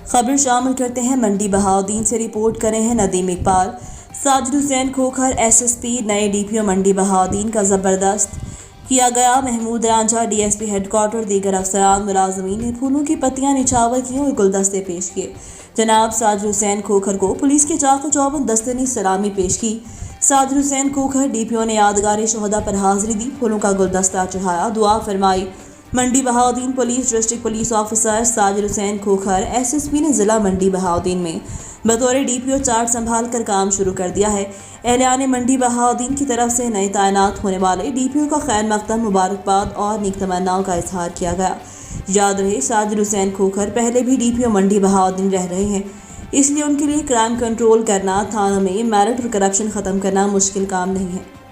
خبر شامل کرتے ہیں منڈی بہاؤدین سے رپورٹ کرے ہیں ندیم اقبال۔ ساجد حسین کھوکھر SSP نئے DPO منڈی بہاؤدین کا زبردست کیا گیا۔ Mahmood Ranjha DSP headquarter دیگر افسران ملازمین نے پھولوں کی پتیاں نچھاور کی اور گلدستے پیش کیے۔ جناب ساجد حسین کھوکھر کو پولیس کے چاق و چوبند دستے نے سلامی پیش کی۔ ساجد حسین کھوکھر DPO نے یادگار شہداء پر حاضری دی، پھولوں کا گلدستہ چڑھایا، دعا فرمائی۔ Mandi Bahauddin police district police officer Sajid Hussain Khokhar SSP نے ضلع منڈی بہاؤدین میں بطور DPO چارج سنبھال کر کام شروع کر دیا ہے۔ اہلیان منڈی بہاؤدین کی طرف سے نئے تعینات ہونے والے DPO کا خیر مقدم، مبارکباد اور نیک تمناؤں کا اظہار کیا گیا۔ یاد رہے ساجد حسین کھوکھر پہلے بھی DPO منڈی بہاؤدین رہ رہے ہیں، اس لیے ان کے لیے کرائم کنٹرول کرنا، تھانوں میں میرٹ اور کرپشن ختم کرنا مشکل کام نہیں ہے۔